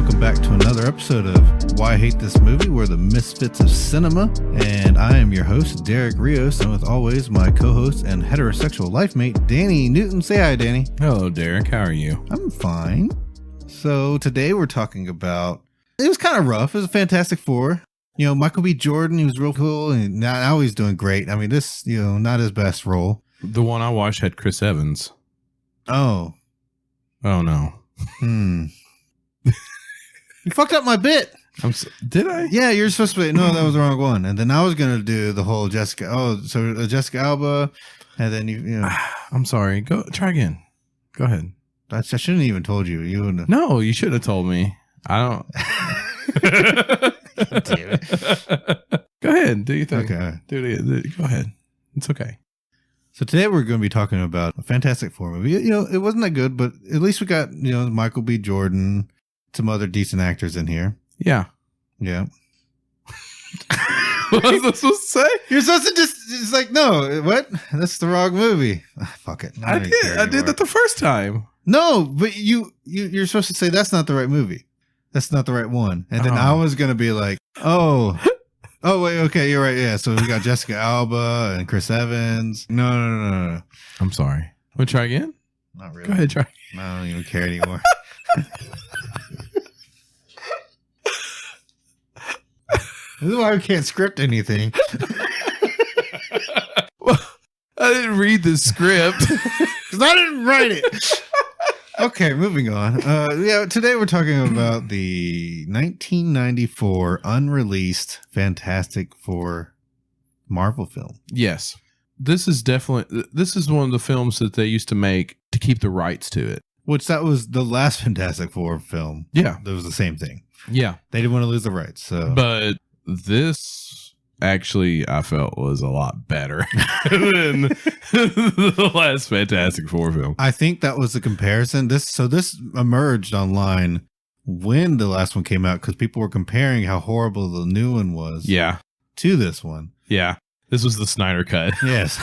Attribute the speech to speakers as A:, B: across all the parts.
A: welcome back to another episode of Why I Hate This Movie. We're the Misfits of Cinema, and I am your host, Derek Rios, and with always my co-host and heterosexual life mate, Danny Newton. Say hi, Danny.
B: Hello, Derek. How are you?
A: I'm fine. So today we're talking about, it was kind of rough. It was a Fantastic Four. You know, Michael B. Jordan, he was real cool, and now he's doing great. I mean, this, not his best role.
B: The one I watched had Chris Evans.
A: Oh
B: no.
A: You fucked up my bit.
B: Did I?
A: Yeah, you're supposed to. No, that was the wrong one. And then I was gonna do the whole Jessica. Oh, so Jessica Alba, and then you know.
B: I'm sorry. Go try again. Go ahead.
A: I shouldn't even told you. You wouldn't.
B: No, you should have told me. I don't.
A: Damn it.
B: Go ahead. Do your thing.
A: Okay.
B: Go ahead. It's okay.
A: So today we're going to be talking about a Fantastic Four movie. You know, it wasn't that good, but at least we got Michael B. Jordan, some other decent actors in here.
B: Yeah.
A: Yeah.
B: What was I supposed to say?
A: You're supposed to just like, no, what? That's the wrong movie. Fuck it.
B: I did that the first time.
A: No, but you're supposed to say that's not the right movie. That's not the right one. And then I was going to be like, oh, wait, okay, you're right. Yeah, so we got Jessica Alba and Chris Evans. No.
B: I'm sorry. Want to try again?
A: Not really.
B: Go ahead, try.
A: I don't even care anymore. This is why we can't script anything.
B: Well, I didn't read the script.
A: Because I didn't write it. Okay, moving on. Today we're talking about the 1994 unreleased Fantastic Four Marvel film.
B: Yes. This is one of the films that they used to make to keep the rights to it.
A: Which that was the last Fantastic Four film.
B: Yeah.
A: That was the same thing.
B: Yeah.
A: They didn't want to lose the rights. So,
B: but this actually I felt was a lot better than the last Fantastic Four film.
A: I think that was the comparison. This emerged online when the last one came out because people were comparing how horrible the new one was.
B: Yeah.
A: To this one.
B: Yeah. This was the Snyder cut.
A: Yes.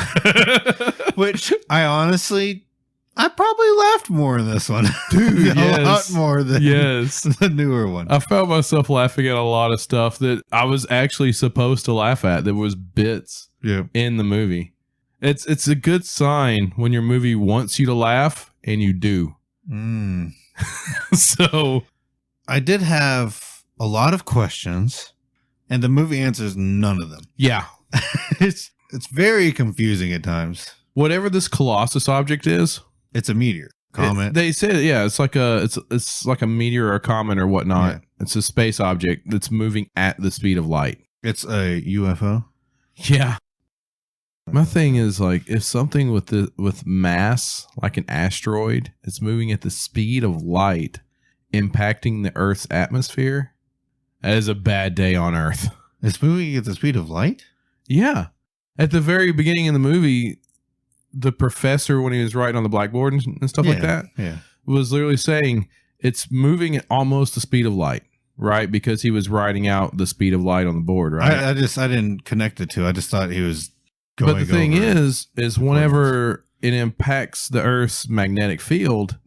A: Which I probably laughed more in this one.
B: Dude,
A: a lot more than the newer one.
B: I found myself laughing at a lot of stuff that I was actually supposed to laugh at. There was bits in the movie. It's a good sign when your movie wants you to laugh and you do. So
A: I did have a lot of questions and the movie answers none of them.
B: Yeah.
A: It's very confusing at times.
B: Whatever this Colossus object is,
A: it's a meteor. Comet.
B: They said, it's like a meteor or a comet or whatnot. Yeah. It's a space object that's moving at the speed of light.
A: It's a UFO.
B: Yeah. My thing is like if something with mass, like an asteroid, is moving at the speed of light, impacting the Earth's atmosphere, that is a bad day on Earth.
A: It's moving at the speed of light?
B: Yeah. At the very beginning of the movie, the professor, when he was writing on the blackboard and stuff like that, was literally saying it's moving at almost the speed of light, right? Because he was writing out the speed of light on the board, right?
A: I didn't connect the two. I just thought he was going.
B: But the thing is whenever it impacts the Earth's magnetic field,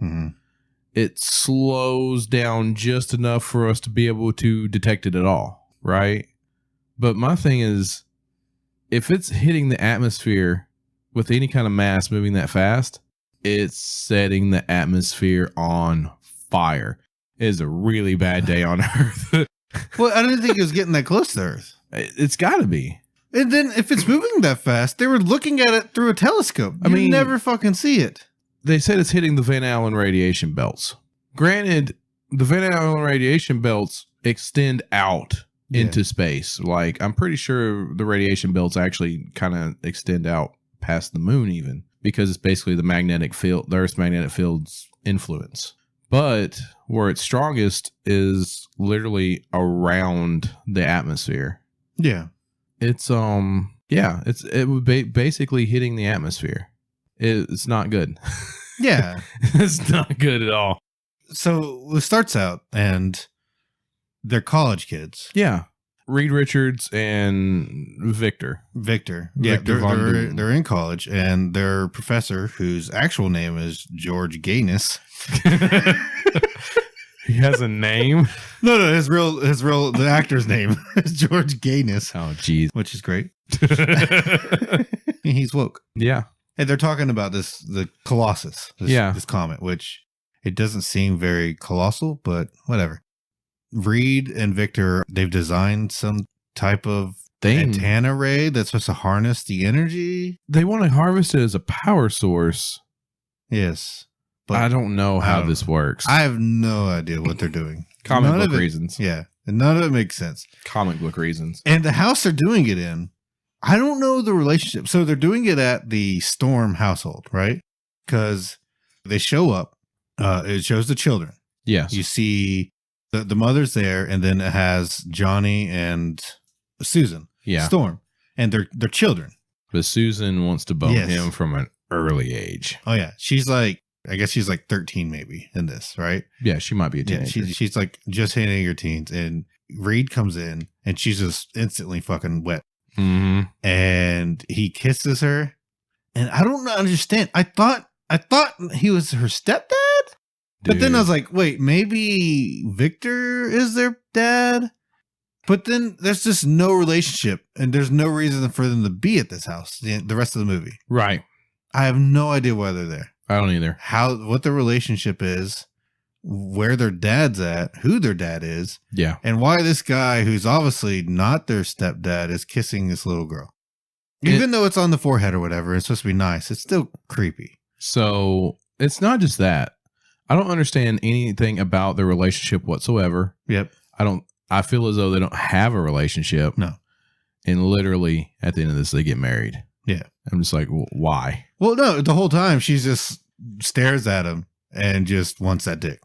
B: it slows down just enough for us to be able to detect it at all, right? But my thing is, if it's hitting the atmosphere with any kind of mass moving that fast, it's setting the atmosphere on fire. It is a really bad day on Earth.
A: Well, I didn't think it was getting that close to Earth.
B: It's got to be.
A: And then if it's moving that fast, they were looking at it through a telescope. You never fucking see it.
B: They said it's hitting the Van Allen radiation belts. Granted, the Van Allen radiation belts extend out into space. Like, I'm pretty sure the radiation belts actually kind of extend out past the moon even, because it's basically the magnetic field, the Earth's magnetic field's influence. But where it's strongest is literally around the atmosphere.
A: Yeah.
B: It's it would be basically hitting the atmosphere. It's not good.
A: Yeah.
B: It's not good at all.
A: So it starts out and they're college kids.
B: Yeah. Reed Richards and Victor.
A: Yeah, they're in college, and their professor, whose actual name is George Gayness.
B: He has a name?
A: No, the actor's name is George Gaines.
B: Oh, jeez.
A: Which is great. He's woke.
B: Yeah.
A: And they're talking about the Colossus, this comet, which it doesn't seem very colossal, but whatever. Reed and Victor, they've designed some type of antenna ray that's supposed to harness the energy.
B: They want to harvest it as a power source.
A: Yes. But
B: I don't know how this works.
A: I have no idea what they're doing.
B: Comic book reasons.
A: Yeah. And none of it makes sense.
B: Comic book reasons.
A: And the house they're doing it in, I don't know the relationship. So they're doing it at the Storm household, right? Because they show up. It shows the children.
B: Yes.
A: You see the mother's there, and then it has Johnny and Susan.
B: Yeah.
A: Storm. And they're children.
B: But Susan wants to bone him from an early age.
A: Oh, yeah. I guess she's like 13 maybe in this, right?
B: Yeah, she might be a teenager.
A: Yeah, she's like just hitting her teens. And Reed comes in, and she's just instantly fucking wet.
B: Mm-hmm.
A: And he kisses her. And I don't understand. I thought he was her stepdad. But then I was like, wait, maybe Victor is their dad? But then there's just no relationship, and there's no reason for them to be at this house the rest of the movie.
B: Right.
A: I have no idea why they're there.
B: I don't either.
A: What the relationship is, where their dad's at, who their dad is.
B: Yeah.
A: And why this guy, who's obviously not their stepdad, is kissing this little girl. Even though it's on the forehead or whatever, it's supposed to be nice. It's still creepy.
B: So it's not just that. I don't understand anything about their relationship whatsoever.
A: Yep.
B: I feel as though they don't have a relationship.
A: No.
B: And literally at the end of this, they get married.
A: Yeah.
B: I'm just like, well, why?
A: Well, no, the whole time she just stares at him and just wants that dick.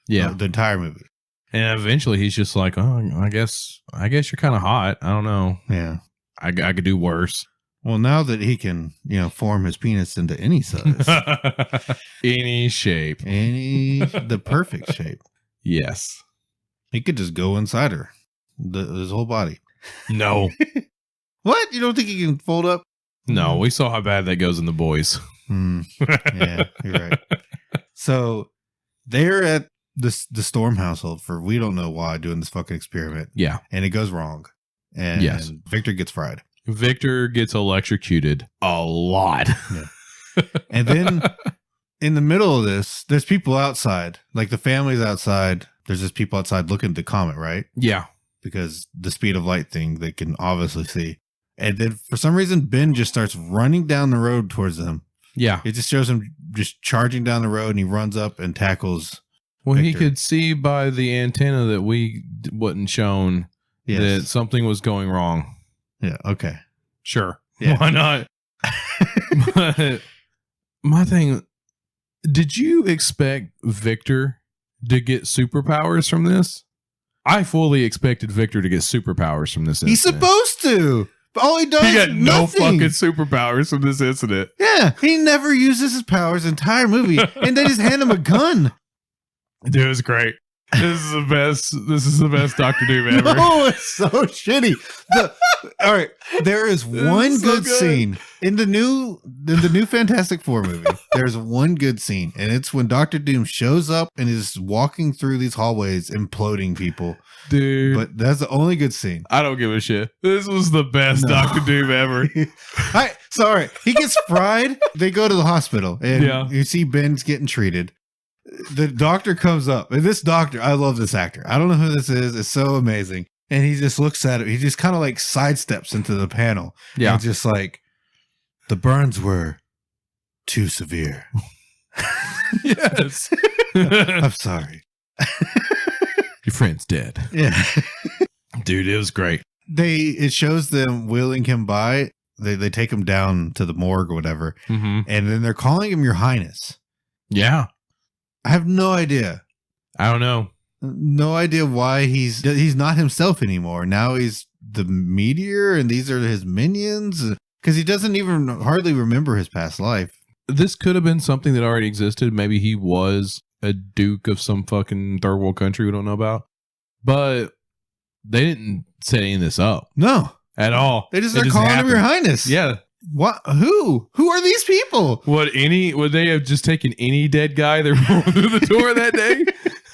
B: Yeah.
A: The entire movie.
B: And eventually he's just like, oh, I guess you're kind of hot. I don't know.
A: Yeah.
B: I could do worse.
A: Well, now that he can, form his penis into any size.
B: Any shape.
A: The perfect shape.
B: Yes.
A: He could just go inside her. His whole body.
B: No.
A: What? You don't think he can fold up?
B: No, we saw how bad that goes in The Boys.
A: Yeah, you're right. So they're at the Storm household for we don't know why doing this fucking experiment.
B: Yeah.
A: And it goes wrong. And Victor gets fried.
B: Victor gets electrocuted a lot.
A: Yeah. And then in the middle of this, there's people outside. Like the family's outside. There's just people outside looking at the comet, right?
B: Yeah.
A: Because the speed of light thing they can obviously see. And then for some reason, Ben just starts running down the road towards them.
B: Yeah.
A: It just shows him just charging down the road, and he runs up and tackles
B: Victor. He
A: Victor.
B: could see by the antenna that we wasn't shown that something was going wrong.
A: Yeah. Okay.
B: Sure.
A: Yeah.
B: Why not? But my thing, did you expect Victor to get superpowers from this? I fully expected Victor to get superpowers from this incident.
A: He's supposed to. But all he does
B: He got
A: is
B: no
A: nothing.
B: fucking superpowers from this incident.
A: Yeah. He never uses his powers the entire movie. And they just hand him a gun.
B: Dude, it was great. This is the best. This is the best Dr. Doom ever.
A: No, it's so shitty. All right, there is one
B: so
A: good scene in the new Fantastic Four movie. There's one good scene, and it's when Dr. Doom shows up and is walking through these hallways, imploding people.
B: Dude,
A: But that's the only good scene.
B: I don't give a shit. This was the best Dr. Doom ever.
A: Sorry, he gets fried. They go to the hospital, and
B: Yeah.
A: you see Ben's getting treated. The doctor comes up, and this doctor, I love this actor. I don't know who this is. It's so amazing. And he just looks at it. He just kind of like sidesteps into the panel.
B: Yeah.
A: And just like, the burns were too severe.
B: Yes.
A: I'm sorry.
B: Your friend's dead.
A: Yeah.
B: Dude, it was great.
A: It shows them wheeling him by. They take him down to the morgue or whatever.
B: Mm-hmm.
A: And then they're calling him Your Highness.
B: Yeah.
A: I have no idea.
B: I don't know.
A: No idea why he's not himself anymore. Now he's the meteor and these are his minions because he doesn't even hardly remember his past life.
B: This could have been something that already existed. Maybe he was a duke of some fucking third world country we don't know about. But they didn't set any of this up.
A: No.
B: At all.
A: They just are calling him Your Highness.
B: Yeah.
A: What? Who are these people?
B: Would they have just taken any dead guy that rolled through the door that day?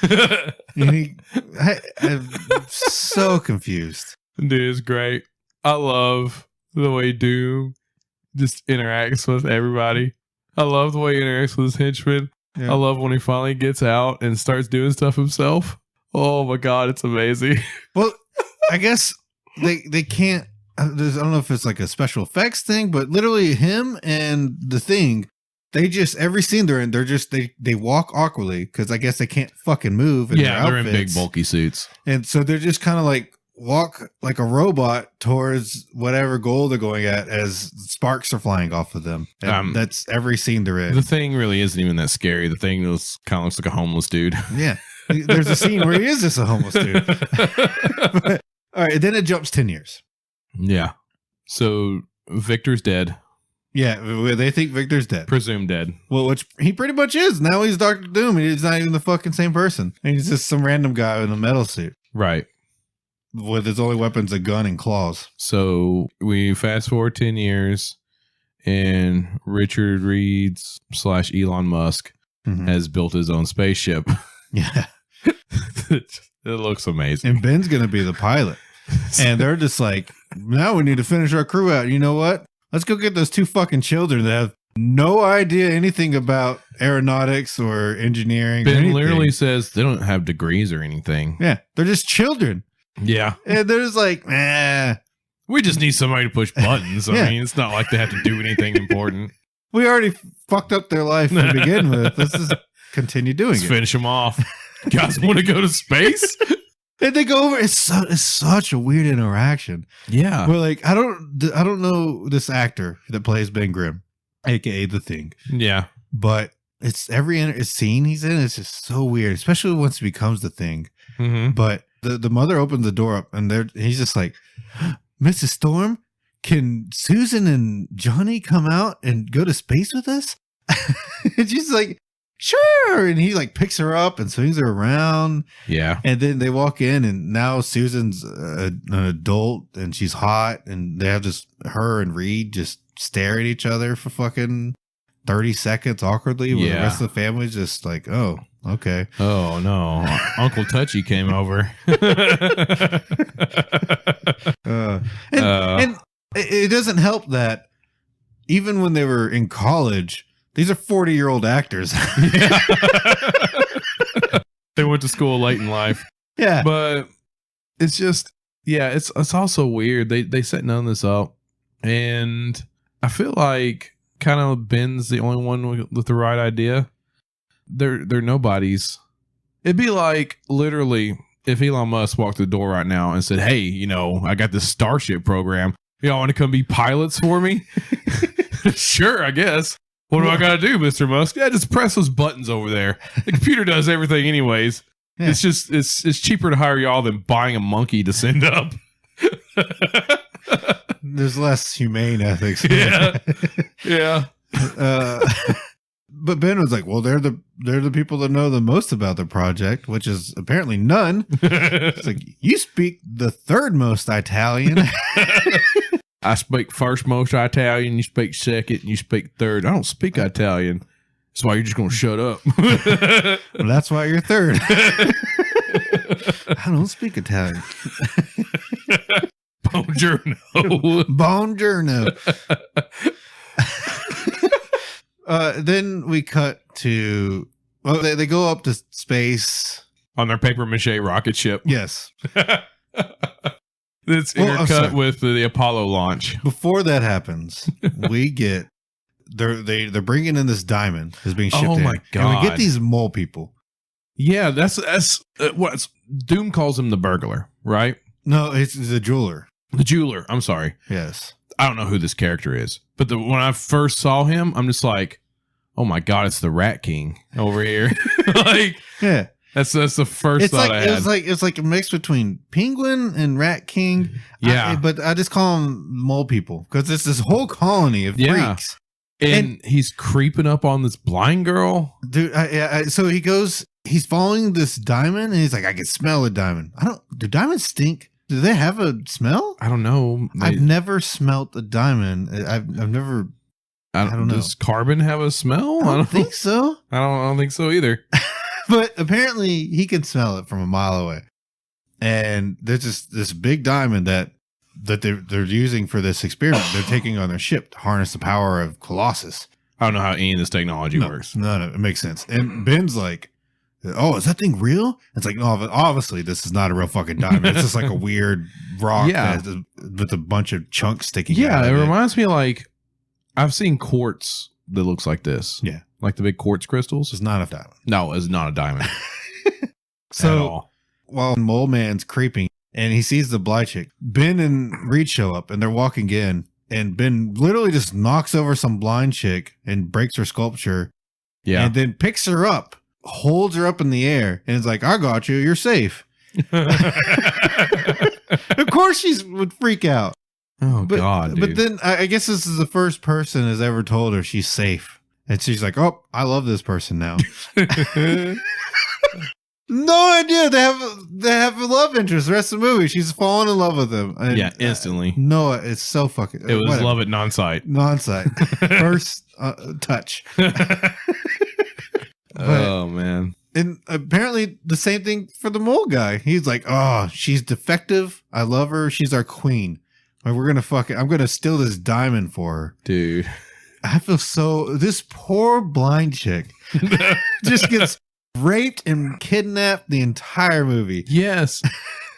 A: I'm so confused.
B: Dude, it's great. I love the way Doom just interacts with everybody. I love the way he interacts with his henchmen. Yeah. I love when he finally gets out and starts doing stuff himself. Oh my God, it's amazing.
A: Well, I guess they can't. I don't know if it's like a special effects thing, but literally him and the Thing, they just, every scene they're in, they walk awkwardly because I guess they can't fucking move.
B: They're in big bulky suits,
A: and so they're just kind of like walk like a robot towards whatever goal they're going at as sparks are flying off of them. And that's every scene they're in.
B: The Thing really isn't even that scary. The Thing kind of looks like a homeless dude.
A: Yeah, there's a scene where he is just a homeless dude. But, all right, and then it jumps 10 years.
B: Yeah. So Victor's dead.
A: Yeah, they think Victor's dead.
B: Presumed dead.
A: Well, which he pretty much is. Now he's Dr. Doom. He's not even the fucking same person. He's just some random guy in a metal suit.
B: Right.
A: With his only weapons a gun and claws.
B: So we fast forward 10 years and Richard Reed's / Elon Musk has built his own spaceship.
A: Yeah.
B: It looks amazing.
A: And Ben's going to be the pilot. And they're just like, now we need to finish our crew out. You know what? Let's go get those 2 fucking children that have no idea anything about aeronautics or engineering.
B: Ben literally says they don't have degrees or anything.
A: Yeah. They're just children.
B: Yeah.
A: And they're just like,
B: we just need somebody to push buttons. I mean, it's not like they have to do anything important.
A: We already fucked up their life to begin with. Let's just continue doing it.
B: Let's finish them off. You guys want to go to space?
A: And they go over. It's such a weird interaction.
B: Yeah.
A: We're like, I don't know this actor that plays Ben Grimm, aka the Thing.
B: Yeah.
A: But it's every scene he's in. It's just so weird, especially once he becomes the Thing.
B: Mm-hmm.
A: But the mother opens the door up, and he's just like, Mrs. Storm, can Susan and Johnny come out and go to space with us? And she's like, sure. And he like picks her up and swings her around.
B: Yeah.
A: And then they walk in, and now Susan's an adult and she's hot, and they have just her and Reed just stare at each other for fucking 30 seconds awkwardly. Where the rest of the family's just like, oh, okay.
B: Oh no, Uncle Touchy came over.
A: And it doesn't help that even when they were in college, these are 40-year-old actors.
B: They went to school late in life.
A: Yeah.
B: But it's just, it's also weird. They set none of this up. And I feel like kind of Ben's the only one with the right idea. They're nobodies. It'd be like literally if Elon Musk walked the door right now and said, hey, I got this Starship program. Y'all want to come be pilots for me? Sure, I guess. What do I got to do, Mr. Musk? Yeah, just press those buttons over there. The computer does everything anyways. Yeah. It's just, it's cheaper to hire y'all than buying a monkey to send up.
A: There's less humane ethics.
B: Yeah. Yeah.
A: But Ben was like, well, they're the people that know the most about the project, which is apparently none. It's like, you speak the third most Italian.
B: I speak first most Italian, you speak second, and you speak third. I don't speak Italian. That's why you're just going to shut up.
A: Well, that's why you're third. I don't speak Italian.
B: Buongiorno.
A: Buongiorno. Then we cut to, well, they go up to space.
B: On their paper mache rocket ship.
A: Yes.
B: It's intercut with the Apollo launch.
A: Before that happens, we get they're bringing in this diamond is being shipped in.
B: Oh my God.
A: And we get these mole people.
B: Yeah, that's what Doom calls him, the burglar, right?
A: No, it's the jeweler.
B: The jeweler. I'm sorry.
A: Yes.
B: I don't know who this character is, but when I first saw him, I'm just like, oh my God, it's the Rat King over here. Like,
A: yeah.
B: That's the first thought I had.
A: It's like a mix between Penguin and Rat King.
B: Yeah.
A: But I just call them mole people because it's this whole colony of freaks.
B: And he's creeping up on this blind girl.
A: Dude, so he's following this diamond and he's like, I can smell a diamond. Do diamonds stink? Do they have a smell?
B: I don't know.
A: I've never smelt a diamond. I've never. I don't know.
B: Does carbon have a smell?
A: I don't think so.
B: I don't think so either.
A: But apparently he can smell it from a mile away. And there's this big diamond that they're using for this experiment. They're taking on their ship to harness the power of Colossus.
B: I don't know how any of this technology works.
A: No, it makes sense. And Ben's like, oh, is that thing real? It's like, no, obviously this is not a real fucking diamond. It's just like a weird rock with a bunch of chunks sticking out.
B: Yeah, it reminds me of like, I've seen quartz that looks like this.
A: Yeah.
B: Like the big quartz crystals.
A: It's not a diamond.
B: No, it's not a diamond.
A: So while Mole Man's creeping and he sees the blind chick, Ben and Reed show up and they're walking in. And Ben literally just knocks over some blind chick and breaks her sculpture. Yeah. And then picks her up, holds her up in the air, and is like, I got you. You're safe. Of course she would freak out.
B: Oh, God, dude.
A: But then I guess this is the first person has ever told her she's safe. And she's like, oh, I love this person now. No idea. They have a love interest the rest of the movie. She's fallen in love with him. And,
B: yeah, instantly.
A: No, it's so fucking.
B: It was love at non-sight.
A: Non-sight. First touch.
B: Oh, man.
A: And apparently the same thing for the mole guy. He's like, oh, she's defective. I love her. She's our queen. Like, we're going to I'm going to steal this diamond for her.
B: Dude.
A: I feel this poor blind chick just gets raped and kidnapped the entire movie.
B: Yes.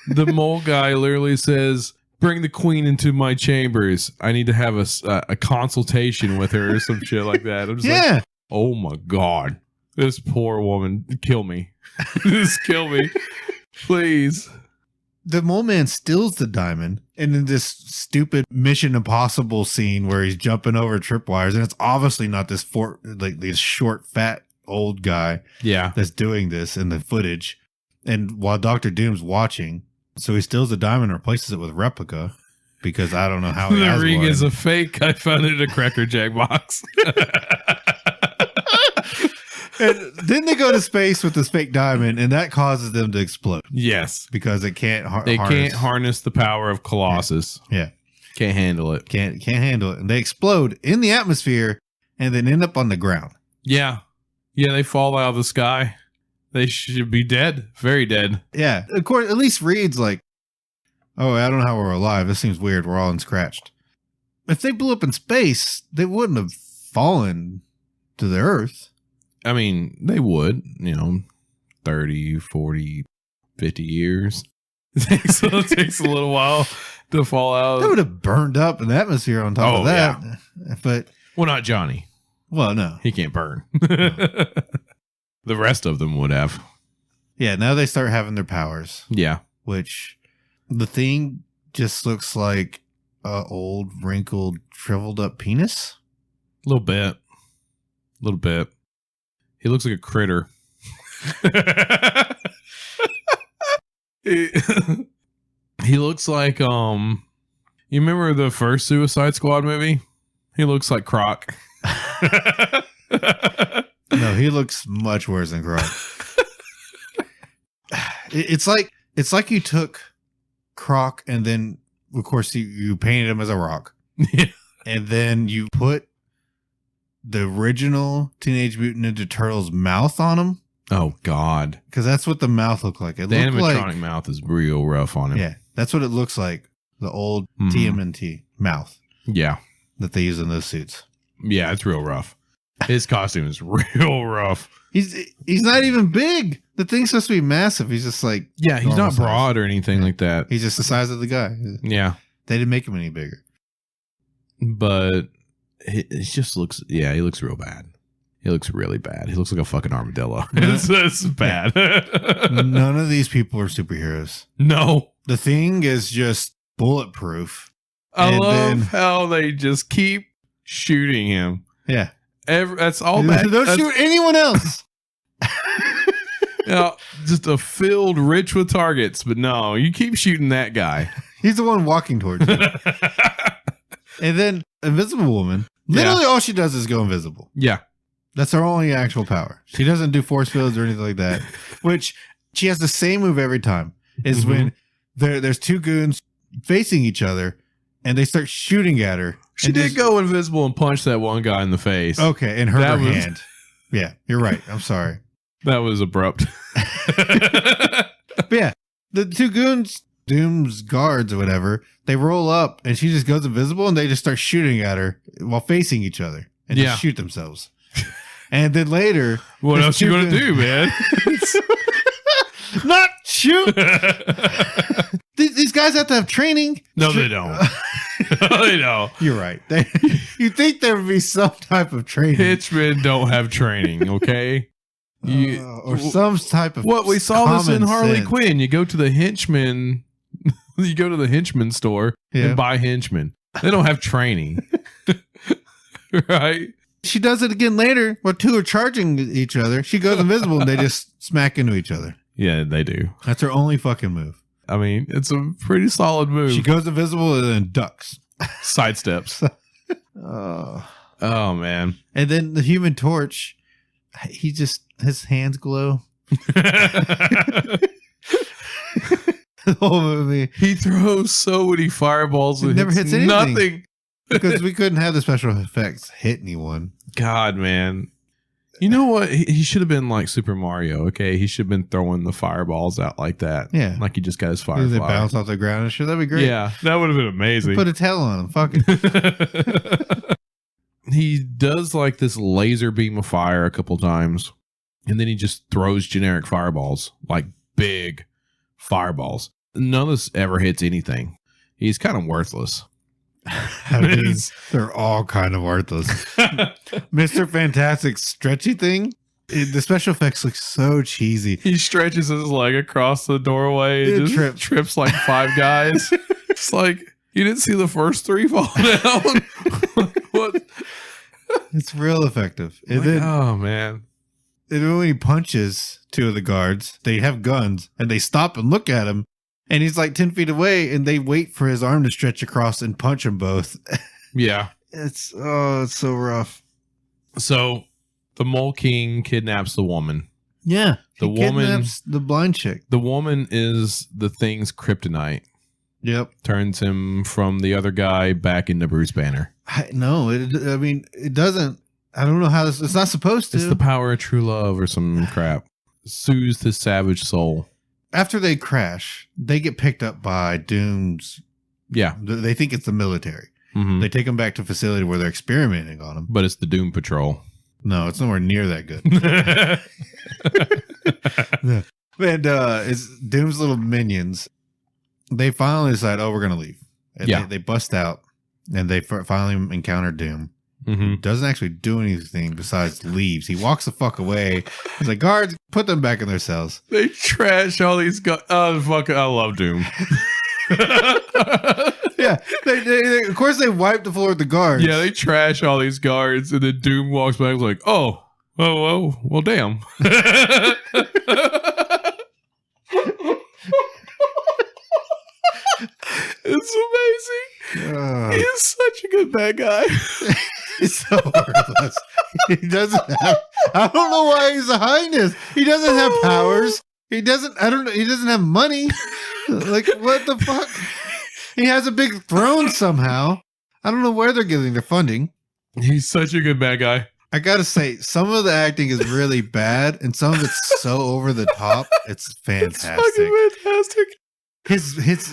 B: The mole guy literally says, bring the queen into my chambers. I need to have a consultation with her or some shit like that. I'm just like, oh my God. This poor woman. Kill me. Just kill me. Please.
A: The mole man steals the diamond and in this stupid Mission Impossible scene where he's jumping over tripwires, and it's obviously not this short, fat old guy that's doing this in the footage. And while Dr. Doom's watching, so he steals the diamond and replaces it with replica because I don't know how he has
B: the ring
A: one.
B: Is a fake. I found it in a Cracker Jack box.
A: And then they go to space with this fake diamond, and that causes them to explode.
B: Yes,
A: because it can't.
B: Can't harness the power of Colossus.
A: Yeah,
B: can't handle it.
A: Can't handle it, and they explode in the atmosphere, and then end up on the ground.
B: Yeah, they fall out of the sky. They should be dead, very dead.
A: Yeah, of course. At least Reed's like, oh, I don't know how we're alive. This seems weird. We're all unscratched. If they blew up in space, they wouldn't have fallen to the Earth.
B: I mean, they would, 30, 40, 50 years. It takes a little while to fall out.
A: They would have burned up in the atmosphere on top of that. Yeah. But
B: not Johnny.
A: Well, no.
B: He can't burn. No. The rest of them would have.
A: Yeah, now they start having their powers.
B: Yeah.
A: Which the thing just looks like a old, wrinkled, shriveled up penis.
B: A little bit. He looks like a critter. He looks like you remember the first Suicide Squad movie? He looks like Croc.
A: No, he looks much worse than Croc. It's like you took Croc and then of course you painted him as a rock.
B: Yeah.
A: And then you put the original Teenage Mutant Ninja Turtles mouth on him.
B: Oh, God.
A: Because that's what the mouth looked like.
B: The animatronic mouth is real rough on him.
A: Yeah, that's what it looks like. The old TMNT mouth.
B: Yeah.
A: That they use in those suits.
B: Yeah, it's real rough. His costume is real rough.
A: He's not even big. The thing's supposed to be massive. He's just like...
B: Yeah, he's not broad or anything like that.
A: He's just the size of the guy.
B: Yeah.
A: They didn't make him any bigger.
B: But... It just looks, he looks real bad. He looks really bad. He looks like a fuking armadillo. It's bad.
A: None of these people are superheroes.
B: No.
A: The Thing is just bulletproof.
B: I love how they just keep shooting him.
A: Yeah.
B: That's all bad.
A: Don't shoot anyone else.
B: Just a field rich with targets. But no, you keep shooting that guy.
A: He's the one walking towards you. And then Invisible Woman, literally all she does is go invisible.
B: Yeah.
A: That's her only actual power. She doesn't do force fields or anything like that, which she has the same move every time. Is when there's two goons facing each other and they start shooting at her.
B: She did go invisible and punch that one guy in the face.
A: Okay, and hurt her hand. Yeah, you're right. I'm sorry.
B: That was abrupt.
A: But yeah, the two goons, Doom's guards or whatever, they roll up and she just goes invisible and they just start shooting at her while facing each other and just shoot themselves. And then later,
B: what else you gonna do, man?
A: Not shoot. These guys have to have training.
B: No, they don't. No, they don't.
A: You're right. You think there would be some type of training?
B: Henchmen don't have training. Okay.
A: Or some type of
B: what we saw this in Harley
A: sense.
B: Quinn. You go to the henchman, you go to the henchman store and buy henchmen. They don't have training, right?
A: She does it again later where two are charging each other. She goes invisible and they just smack into each other.
B: Yeah, they do.
A: That's her only fucking move.
B: I mean, it's a pretty solid move.
A: She goes invisible and then ducks,
B: sidesteps. Oh man!
A: And then the Human Torch. His hands glow. The whole movie.
B: He throws so many fireballs.
A: It never hits anything.
B: Nothing.
A: Because we couldn't have the special effects hit anyone.
B: God, man. You know what? He should have been like Super Mario, okay? He should have been throwing the fireballs out like that.
A: Yeah.
B: Like he just got his firefly.
A: They bounce off the ground and shit. That'd be great.
B: Yeah, that would have been amazing.
A: Put a tail on him. Fuck it.
B: He does like this laser beam of fire a couple times, and then he just throws generic fireballs, like big fireballs. None of this ever hits anything. He's kind of worthless.
A: I mean, they're all kind of worthless. Mr. Fantastic's stretchy thing, the special effects look so cheesy.
B: He stretches his leg across the doorway and just trips like 5 guys. It's like, you didn't see the first 3 fall down? What?
A: It's real effective. And then,
B: oh, man.
A: And then when he punches 2 of the guards, they have guns, and they stop and look at him. And he's like 10 feet away, and they wait for his arm to stretch across and punch them both.
B: Yeah.
A: It's so rough.
B: So the Mole King kidnaps the woman.
A: Yeah.
B: The woman
A: kidnaps the blind chick.
B: The woman is the Thing's kryptonite.
A: Yep.
B: Turns him from the other guy back into Bruce Banner.
A: It doesn't. I don't know how this. It's not supposed to.
B: It's the power of true love or some crap. Soothes his savage soul.
A: After they crash, they get picked up by Doom's.
B: Yeah.
A: They think it's the military.
B: Mm-hmm.
A: They take them back to a facility where they're experimenting on them.
B: But it's the Doom Patrol.
A: No, it's nowhere near that good. And it's Doom's little minions. They finally decide, we're going to leave. And they bust out, and they finally encounter Doom.
B: Mm-hmm.
A: Doesn't actually do anything besides leaves. He walks the fuck away. He's like, guards, put them back in their cells.
B: They trash all these guys. Oh, fuck, I love Doom.
A: Yeah. They, of course, they wipe the floor with the guards.
B: Yeah, they trash all these guards, and then Doom walks back and is like, oh, well, damn. It's amazing. He is such a good bad guy.
A: He's so worthless. He doesn't have. I don't know why he's a highness. He doesn't have powers. He doesn't. I don't know. He doesn't have money. Like, what the fuck? He has a big throne somehow. I don't know where they're getting their funding.
B: He's such a good bad guy.
A: I gotta say, some of the acting is really bad, and some of it's so over the top. It's fantastic.
B: It's fucking fantastic.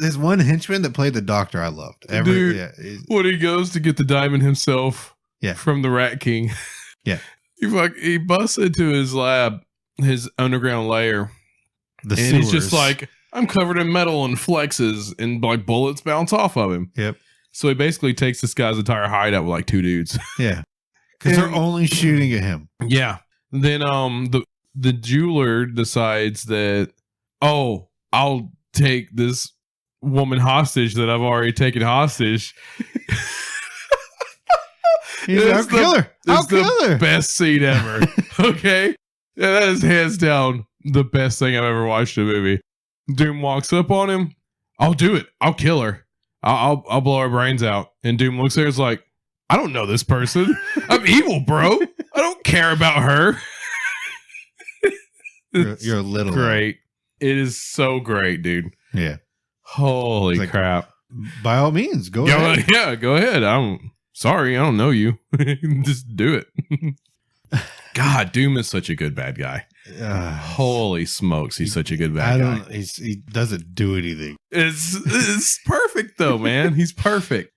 A: His one henchman that played the doctor, I loved.
B: When he goes to get the diamond himself, from the Rat King, he busts into his lab, his underground lair, and he's just like, I'm covered in metal and flexes, and like bullets bounce off of him.
A: Yep.
B: So he basically takes this guy's entire hideout with like 2 dudes.
A: Yeah. Because they're only shooting at him.
B: Yeah. Then the jeweler decides that, I'll take this woman hostage that I've already taken hostage.
A: I'll kill her. I'll kill her.
B: Best scene ever. Okay. Yeah, that is hands down the best thing I've ever watched in a movie. Doom walks up on him. I'll do it. I'll kill her. I'll blow her brains out. And Doom looks at her and is like, I don't know this person. I'm evil, bro. I don't care about her.
A: You're a little
B: great. It is so great, dude.
A: Yeah.
B: Holy crap.
A: By all means, go ahead.
B: Yeah, go ahead. I'm sorry. I don't know you. Just do it. God, Doom is such a good bad guy. Holy smokes, he's such a good bad guy.
A: He doesn't do anything.
B: It's perfect though, man. He's perfect.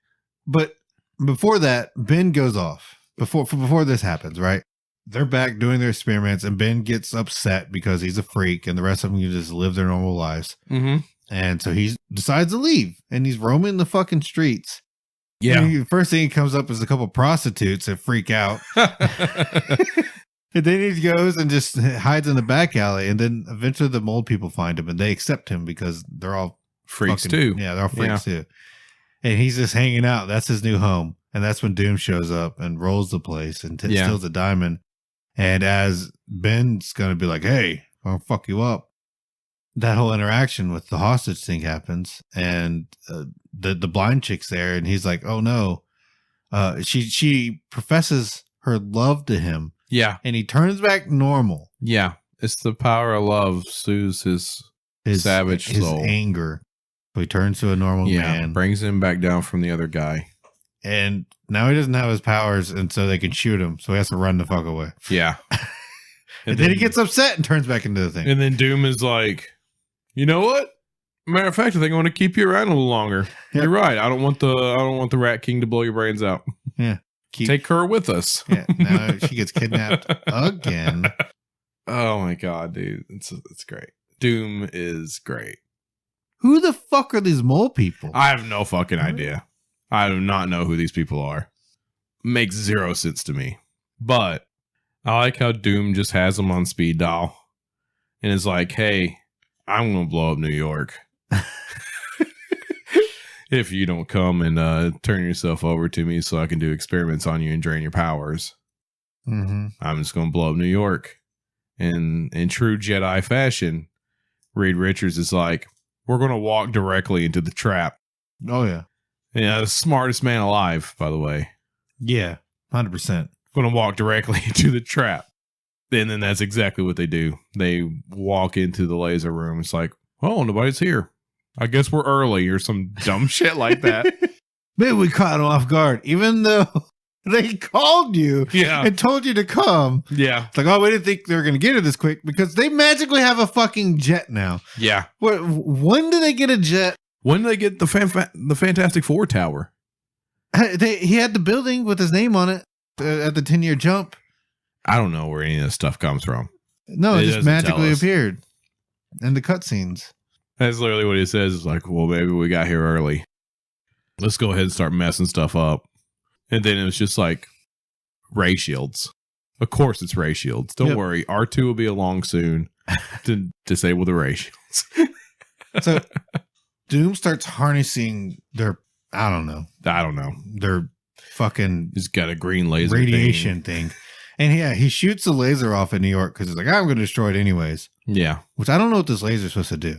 A: But before that, Ben goes off. Before this happens, right? They're back doing their experiments, and Ben gets upset because he's a freak, and the rest of them can just live their normal lives.
B: Mm-hmm.
A: And so he decides to leave, and he's roaming the fucking streets.
B: Yeah.
A: And the first thing he comes up is a couple prostitutes that freak out. And then he goes and just hides in the back alley, and then eventually the mold people find him, and they accept him because they're all
B: freaks too.
A: Yeah, they're all freaks too. And he's just hanging out. That's his new home. And that's when Doom shows up and rolls the place and steals a diamond. And as Ben's going to be like, hey, I'll fuck you up, that whole interaction with the hostage thing happens. And the blind chick's there, and he's like, oh no. She professes her love to him.
B: Yeah.
A: And he turns back normal.
B: Yeah. It's the power of love soothes his savage soul.
A: His anger. So he turns to a normal man.
B: Brings him back down from the other guy.
A: And now he doesn't have his powers, and so they can shoot him. So he has to run the fuck away.
B: Yeah.
A: and then he gets upset and turns back into the thing.
B: And then Doom is like, you know what? Matter of fact, I think I want to keep you around a little longer. Yep. You're right. I don't want the Rat King to blow your brains out.
A: Yeah.
B: Take her with us.
A: Yeah. Now she gets kidnapped again.
B: Oh my god, dude. It's great. Doom is great.
A: Who the fuck are these mole people?
B: I have no fucking idea. I do not know who these people are. Makes zero sense to me. But I like how Doom just has them on speed dial and is like, hey, I'm going to blow up New York. If you don't come and turn yourself over to me so I can do experiments on you and drain your powers.
A: Mm-hmm.
B: I'm just going to blow up New York. And in true Jedi fashion, Reed Richards is like, we're going to walk directly into the trap.
A: Oh, yeah.
B: Yeah, the smartest man alive, by the way.
A: Yeah, 100%.
B: Going to walk directly into the trap. And then that's exactly what they do. They walk into the laser room. It's like, oh, nobody's here. I guess we're early or some dumb shit like that.
A: Maybe we caught them off guard, even though they called you and told you to come.
B: Yeah.
A: It's like, oh, we didn't think they were going to get here this quick because they magically have a fucking jet now.
B: Yeah.
A: When did they get a jet?
B: When did they get the Fantastic Four tower?
A: He had the building with his name on it at the 10-year jump.
B: I don't know where any of this stuff comes from.
A: No, it just magically appeared in the cutscenes.
B: That's literally what he says. It's like, well, maybe we got here early. Let's go ahead and start messing stuff up. And then it was just like ray shields. Of course it's ray shields. Don't worry. R2 will be along soon to disable the ray shields.
A: So Doom starts harnessing their, I don't know. Their fucking...
B: He's got a green laser
A: radiation thing. And yeah, he shoots the laser off in New York because he's like, I'm going to destroy it anyways.
B: Yeah.
A: Which I don't know what this laser is supposed to do.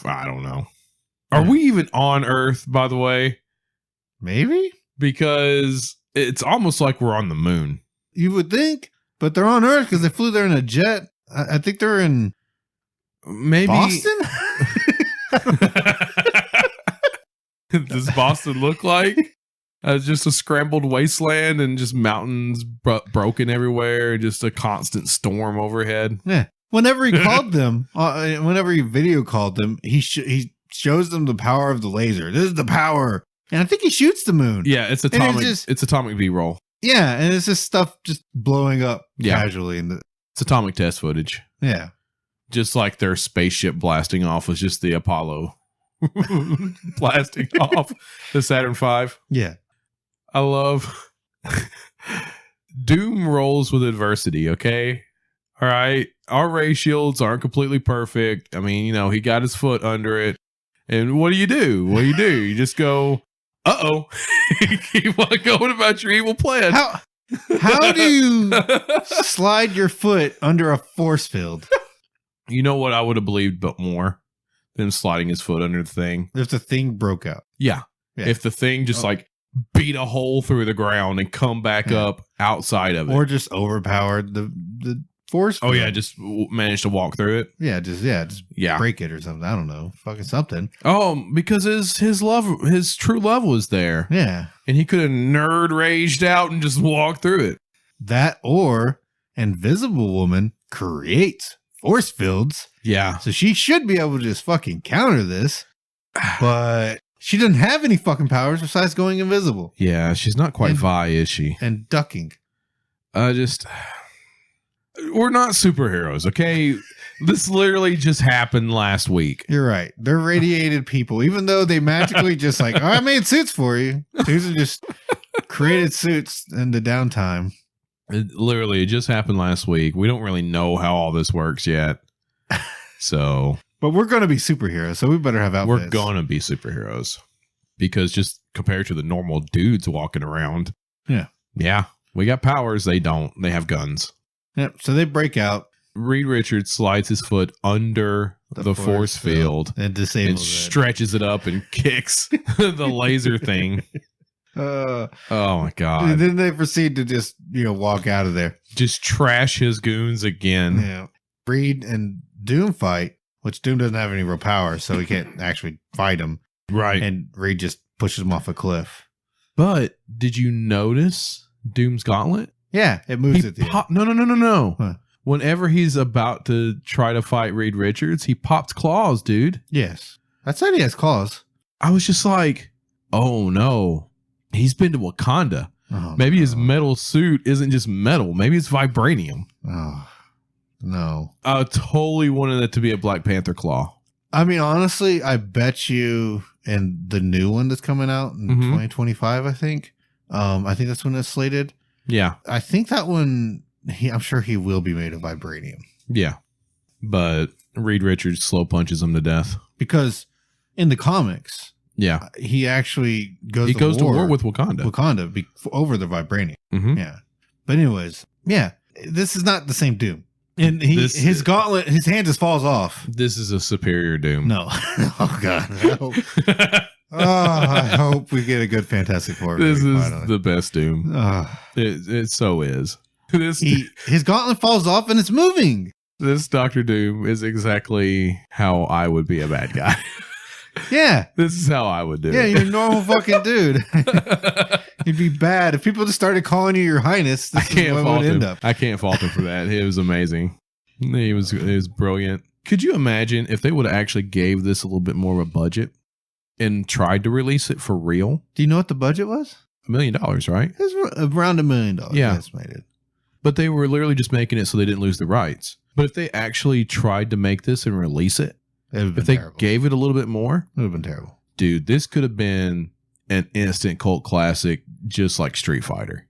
B: I don't know. Are we even on Earth, by the way?
A: Maybe?
B: Because it's almost like we're on the moon.
A: You would think, but they're on Earth because they flew there in a jet. I think they're in Boston?
B: Does Boston look like just a scrambled wasteland and just mountains broken everywhere, just a constant storm overhead?
A: Yeah. Whenever he called them, whenever he video called them, he shows them the power of the laser. This is the power. And I think he shoots the moon.
B: Yeah, it's atomic. It's atomic B-roll.
A: Yeah, and it's just stuff just blowing up casually.
B: It's atomic test footage.
A: Yeah.
B: Just like their spaceship blasting off was just the Apollo blasting off the Saturn V.
A: Yeah.
B: I love Doom rolls with adversity, okay? All right. Our ray shields aren't completely perfect. I mean, he got his foot under it. And what do? You just go, uh-oh. Keep on going about your evil plan.
A: How do you slide your foot under a force field?
B: You know what I would have believed but more than sliding his foot under the thing?
A: If the thing broke out.
B: Yeah. If the thing just beat a hole through the ground and come back up outside of it.
A: Or just overpowered the force field.
B: Oh, yeah. Just managed to walk through it.
A: Yeah. Just break it or something. I don't know. Fucking something.
B: Oh, because his true love was there.
A: Yeah.
B: And he could have nerd raged out and just walked through it.
A: That, or Invisible Woman creates force fields.
B: Yeah.
A: So she should be able to just fucking counter this. But she doesn't have any fucking powers besides going invisible.
B: Yeah, she's not quite Vi, is she?
A: And ducking.
B: We're not superheroes, okay? This literally just happened last week.
A: You're right. They're radiated people, even though they magically just like, oh, I made suits for you. Susan just created suits in the downtime.
B: It just happened last week. We don't really know how all this works yet. So,
A: but we're going to be superheroes, so we better have outfits.
B: We're going to be superheroes because just compared to the normal dudes walking around.
A: Yeah.
B: Yeah. We got powers. They don't. They have guns.
A: Yep. So they break out.
B: Reed Richards slides his foot under the force field
A: and disables
B: and stretches it up and kicks the laser thing. Oh my God.
A: And then they proceed to just, walk out of there.
B: Just trash his goons again.
A: Yeah. Reed and Doom fight, which Doom doesn't have any real power, so he can't actually fight him.
B: Right.
A: And Reed just pushes him off a cliff.
B: But did you notice Doom's gauntlet?
A: Yeah, it moves at the end.
B: No.
A: Huh.
B: Whenever he's about to try to fight Reed Richards, he pops claws, dude.
A: Yes. I said he has claws.
B: I was just like, oh no. He's been to Wakanda.
A: Oh,
B: maybe his metal suit isn't just metal. Maybe it's vibranium.
A: Oh, no.
B: I totally wanted it to be a Black Panther claw.
A: I mean, honestly, I bet you in the new one that's coming out in 2025, I think. I think that's when it's slated.
B: Yeah.
A: I think that one, I'm sure he will be made of vibranium.
B: Yeah. But Reed Richards slow punches him to death.
A: Because in the comics...
B: Yeah,
A: he actually goes
B: to war with Wakanda
A: over the vibranium.
B: Mm-hmm.
A: Yeah, but anyways, yeah, this is not the same Doom, and his gauntlet, his hand just falls off.
B: This is a superior Doom.
A: No, oh God, I hope we get a good Fantastic Four.
B: This is finally the best Doom. It so is.
A: His gauntlet falls off and it's moving.
B: This Dr. Doom is exactly how I would be a bad guy.
A: Yeah.
B: This is how I would do it.
A: Yeah, you're a normal fucking dude. You'd be bad. If people just started calling you your highness, this is what would end up.
B: I can't fault him for that. It was amazing. It was brilliant. Could you imagine if they would have actually gave this a little bit more of a budget and tried to release it for real?
A: Do you know what the budget was?
B: $1 million, right?
A: It was around $1 million.
B: Yeah.
A: Estimated.
B: But they were literally just making it so they didn't lose the rights. But if they actually tried to make this and release it, if they gave it a little bit more,
A: it would have been terrible.
B: Dude, this could have been an instant cult classic, just like Street Fighter.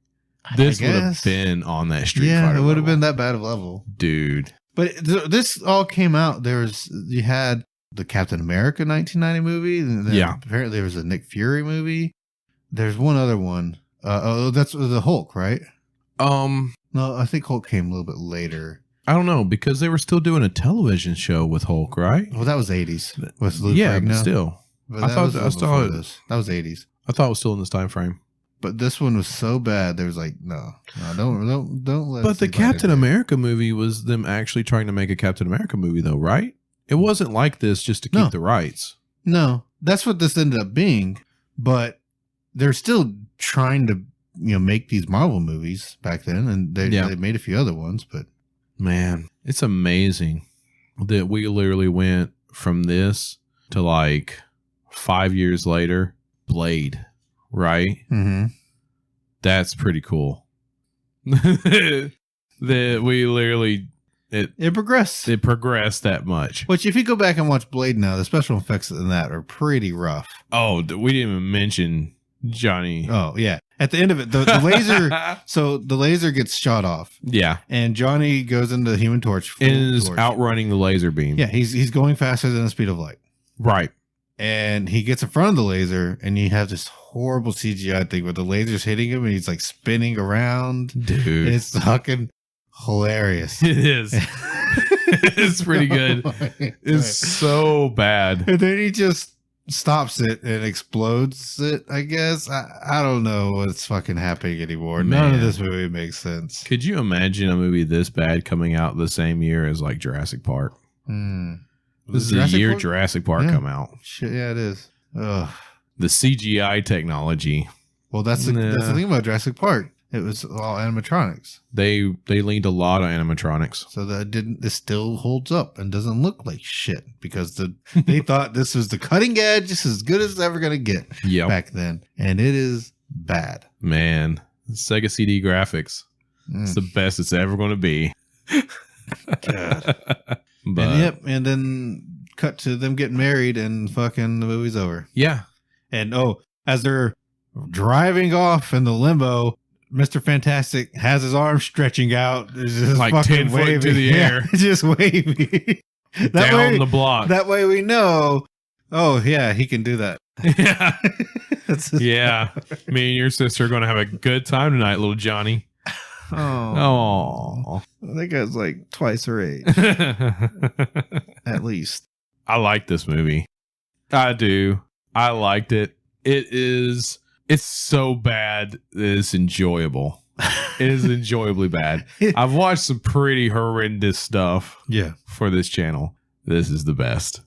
B: This would have been on that Street Fighter.
A: Yeah, it would have been that bad of level.
B: Dude.
A: But this all came out. You had the Captain America 1990 movie. And then apparently there was a Nick Fury movie. There's one other one. That's the Hulk, right? No, I think Hulk came a little bit later.
B: I don't know, because they were still doing a television show with Hulk, right?
A: Well, that was 80s with Lou
B: Ferrigno. But still.
A: That was 80s.
B: I thought it was still in this time frame.
A: But this one was so bad. There was like, no, don't let.
B: But the Captain America movie was them actually trying to make a Captain America movie, though, right? It wasn't like this just to keep the rights.
A: No, that's what this ended up being. But they're still trying to, make these Marvel movies back then, and they made a few other ones, but.
B: Man, it's amazing that we literally went from this to like 5 years later, Blade, right?
A: Mm-hmm.
B: That's pretty cool. That we literally
A: it progressed.
B: It progressed that much.
A: Which, if you go back and watch Blade now, the special effects in that are pretty rough.
B: Oh, we didn't even mention Johnny.
A: Oh yeah. At the end of it, the laser, so the laser gets shot off.
B: Yeah.
A: And Johnny goes into the Human Torch.
B: And is outrunning the laser beam.
A: Yeah, he's going faster than the speed of light.
B: Right.
A: And he gets in front of the laser, and you have this horrible CGI thing where the laser's hitting him, and he's like spinning around.
B: Dude.
A: It's fucking hilarious.
B: It is. It's pretty good. It's so bad.
A: And then he just stops it and explodes it, I guess. I don't know what's fucking happening anymore.
B: Man.
A: None of this movie makes sense.
B: Could you imagine a movie this bad coming out the same year as like Jurassic Park? This is the year Jurassic Park come out.
A: Shit, yeah, it is. Ugh.
B: The CGI technology.
A: Well, that's the thing about Jurassic Park. It was all animatronics.
B: They leaned a lot on animatronics.
A: So this still holds up and doesn't look like shit because they thought this was the cutting edge. This is as good as it's ever going to get back then. And it is bad.
B: Man, Sega CD graphics. It's the best it's ever going to be.
A: God. But, and then cut to them getting married and fucking the movie's over.
B: Yeah.
A: And as they're driving off in the limo, Mr. Fantastic has his arm stretching out. It's just
B: like
A: fucking
B: 10 foot into the air.
A: It's just wavy.
B: Down the block.
A: That way we know, he can do that.
B: Yeah. Yeah. Me and your sister are going to have a good time tonight, little Johnny. Oh.
A: That guy's like twice her age. At least.
B: I like this movie. I do. I liked it. It's so bad that it's enjoyable. It is enjoyably bad. I've watched some pretty horrendous stuff for this channel. This is the best.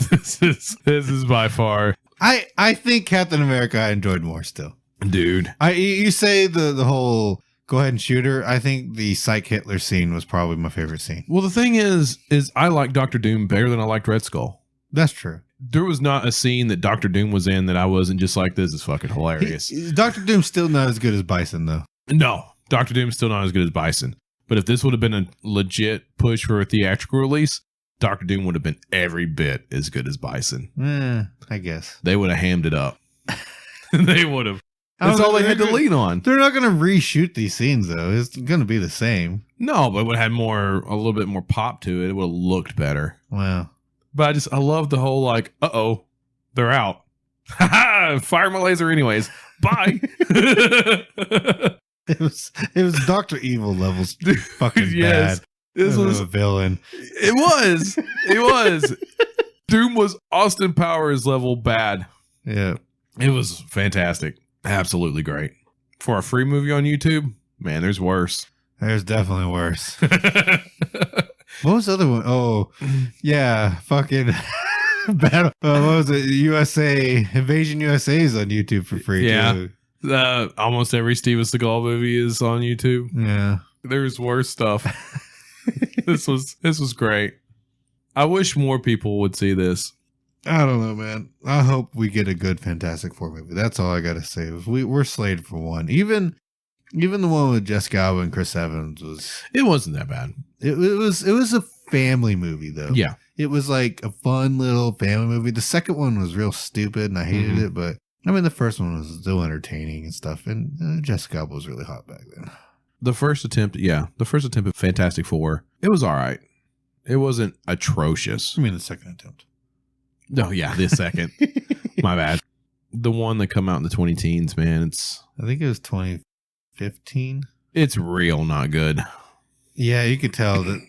B: This is by far.
A: I think Captain America I enjoyed more still.
B: Dude.
A: You say the whole go ahead and shoot her. I think the Psych Hitler scene was probably my favorite scene.
B: Well, the thing is I like Dr. Doom better than I liked Red Skull.
A: That's true.
B: There was not a scene that Dr. Doom was in that I wasn't just like, this is fucking hilarious.
A: Dr. Doom's still not as good as Bison, though.
B: No, Dr. Doom's still not as good as Bison. But if this would have been a legit push for a theatrical release, Dr. Doom would have been every bit as good as Bison.
A: I guess.
B: They would have hammed it up. They would have. That's all they had to lean on.
A: They're not going to reshoot these scenes, though. It's going to be the same.
B: No, but it would have had a little bit more pop to it. It would have looked better.
A: Wow.
B: But I love the whole like, they're out. Fire my laser anyways. Bye.
A: It was Dr. Evil levels fucking bad.
B: This was
A: a villain.
B: It was. Doom was Austin Powers level bad.
A: Yeah.
B: It was fantastic. Absolutely great. For a free movie on YouTube, man, there's worse.
A: There's definitely worse. What was the other one? Oh, yeah, fucking battle. What was it? Invasion USA is on YouTube for free.
B: Yeah,
A: too.
B: Almost every Steven Seagal movie is on YouTube.
A: Yeah,
B: there's worse stuff. This was great. I wish more people would see this.
A: I don't know, man. I hope we get a good Fantastic Four movie. That's all I gotta say. We're slated for one. Even the one with Jessica Alba and Chris Evans
B: It wasn't that bad.
A: It was a family movie though.
B: Yeah.
A: It was like a fun little family movie. The second one was real stupid and I hated it, but I mean the first one was still entertaining and stuff. And Jessica Alba was really hot back then.
B: The first attempt at Fantastic Four, it was all right. It wasn't atrocious.
A: I mean the second attempt.
B: Oh yeah, the second. My bad. The one that come out in the 20-teens, man.
A: I think it was 2015.
B: It's real not good.
A: Yeah, you could tell that.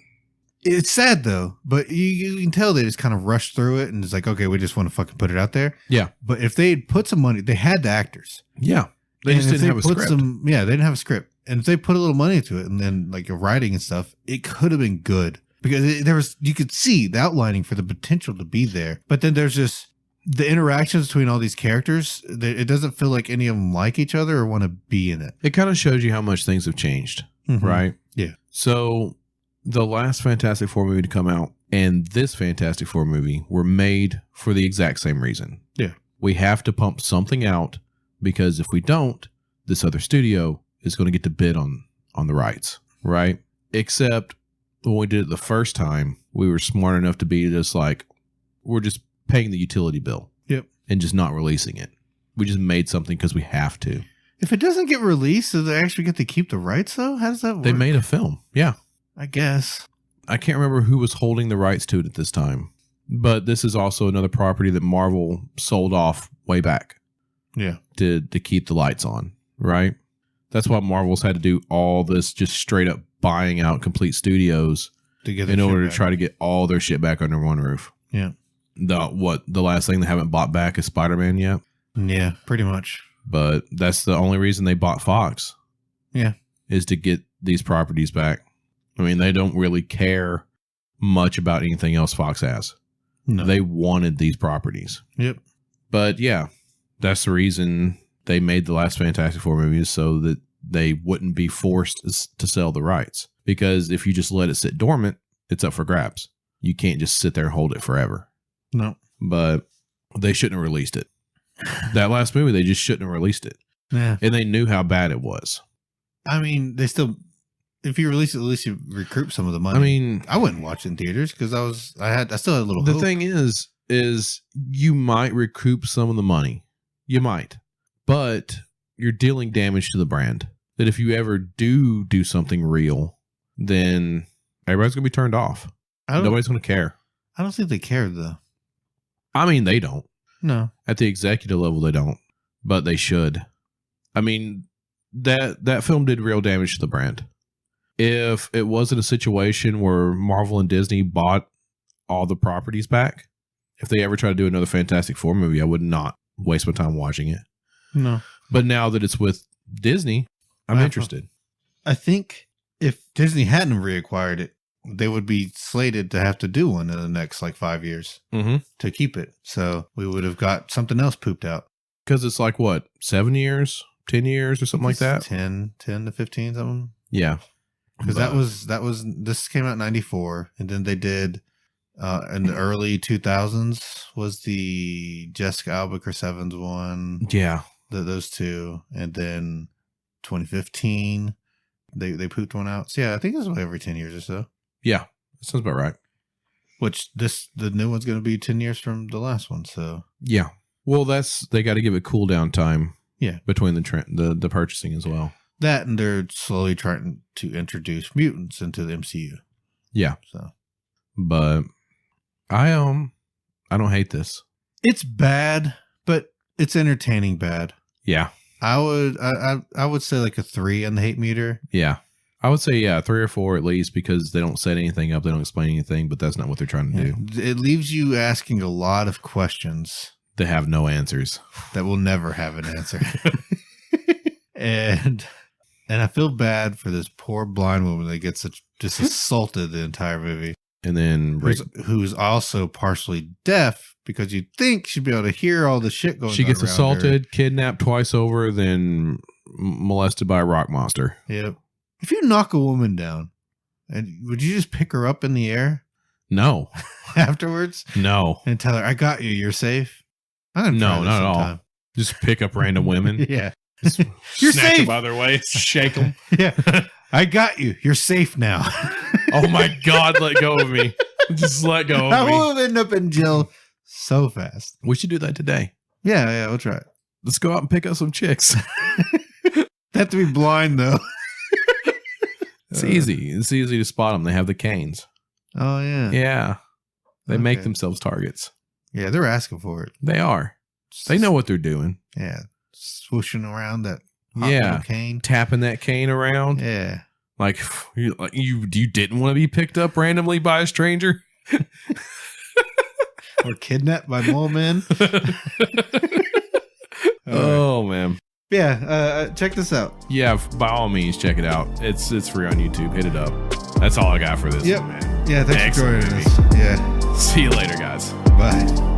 A: It's sad though, but you can tell they just kind of rushed through it and it's like, okay, we just want to fucking put it out there.
B: Yeah.
A: But if they had put some money, they had the actors.
B: Yeah. They just didn't have a script.
A: They didn't have a script. And if they put a little money into it and then like a writing and stuff, it could have been good because you could see the outlining for the potential to be there. But then there's just the interactions between all these characters. It doesn't feel like any of them like each other or want to be in it.
B: It kind of shows you how much things have changed, right?
A: Yeah.
B: So the last Fantastic Four movie to come out and this Fantastic Four movie were made for the exact same reason.
A: Yeah.
B: We have to pump something out because if we don't, this other studio is going to get to bid on the rights, right? Except when we did it the first time, we were smart enough to be just like, we're just paying the utility bill.
A: Yep.
B: And just not releasing it. We just made something because we have to.
A: If it doesn't get released, do they actually get to keep the rights though? How does that work?
B: They made a film. Yeah.
A: I guess.
B: I can't remember who was holding the rights to it at this time. But this is also another property that Marvel sold off way back.
A: Yeah.
B: To keep the lights on, right? That's why Marvel's had to do all this just straight up buying out complete studios in order to try to get all their shit back under one roof.
A: Yeah.
B: The last thing they haven't bought back is Spider-Man yet?
A: Yeah, pretty much.
B: But that's the only reason they bought Fox.
A: Yeah.
B: Is to get these properties back. I mean, they don't really care much about anything else Fox has. No. They wanted these properties.
A: Yep.
B: But yeah, that's the reason they made the last Fantastic Four movies so that they wouldn't be forced to sell the rights, because if you just let it sit dormant, it's up for grabs. You can't just sit there and hold it forever.
A: No.
B: But they shouldn't have released it. That last movie, they just shouldn't have released it.
A: Yeah.
B: And they knew how bad it was.
A: I mean, they still, if you release it, at least you recoup some of the money.
B: I mean,
A: I wouldn't watch it in theaters because I still had a little
B: the
A: hope.
B: thing is you might recoup some of the money. You might. But you're dealing damage to the brand. That if you ever do something real, then everybody's going to be turned off. Nobody's going to care.
A: I don't think they care, though.
B: I mean, they don't.
A: No.
B: At the executive level, they don't. But they should. I mean, that film did real damage to the brand. If it wasn't a situation where Marvel and Disney bought all the properties back, if they ever try to do another Fantastic Four movie, I would not waste my time watching it.
A: No.
B: But now that it's with Disney, I'm interested.
A: I think if Disney hadn't reacquired it, they would be slated to have to do one in the next 5 years to keep it. So we would have got something else pooped out.
B: Because it's what, 7 years, 10 years or something like that?
A: 10 to 15, something.
B: Yeah.
A: Because this came out in 94. And then they did in the early 2000s was the Jessica Alba, Chris Evans one.
B: Yeah.
A: Those two. And then 2015, they pooped one out. So yeah, I think it's every 10 years or so.
B: Yeah, that sounds about right.
A: Which the new one's going to be 10 years from the last one. So
B: yeah, well, they got to give it cool down time.
A: Yeah, between
B: the purchasing as well.
A: That, and they're slowly trying to introduce mutants into the MCU.
B: Yeah.
A: So,
B: but I don't hate this.
A: It's bad, but it's entertaining bad.
B: Yeah,
A: I would say a 3 on the hate meter.
B: Yeah. I would say, 3 or 4 at least, because they don't set anything up. They don't explain anything, but that's not what they're trying to do.
A: It leaves you asking a lot of questions.
B: They have no answers.
A: That will never have an answer. and I feel bad for this poor blind woman that gets just assaulted the entire movie.
B: And then
A: who's also partially deaf, because you'd think she'd be able to hear all the shit going on.
B: She gets assaulted, kidnapped twice over, then molested by a rock monster.
A: Yep. If you knock a woman down, would you just pick her up in the air?
B: No.
A: Afterwards?
B: No.
A: And tell her, I got you, you're safe?
B: No, not at all. Just pick up random women.
A: Yeah.
B: You're safe. Them by their waist, shake them.
A: Yeah. I got you. You're safe now.
B: Oh my God, let go of me. Just let go of me.
A: I will end up in jail so fast.
B: We should do that today.
A: Yeah, we'll try it.
B: Let's go out and pick up some chicks.
A: They have to be blind, though.
B: It's easy. It's easy to spot them. They have the canes.
A: Oh, yeah.
B: Yeah. They make themselves targets.
A: Yeah, they're asking for it.
B: They are. They know what they're doing.
A: Yeah. Swooshing around that hot cane.
B: Tapping that cane around.
A: Yeah.
B: Like you didn't want to be picked up randomly by a stranger?
A: Or kidnapped by mole men?
B: Oh, man.
A: Yeah, check this out.
B: Yeah, by all means, check it out. It's free on YouTube. Hit it up. That's all I got for this.
A: Yep.
B: Man.
A: Yeah, thanks for joining us. Yeah.
B: See you later, guys.
A: Bye.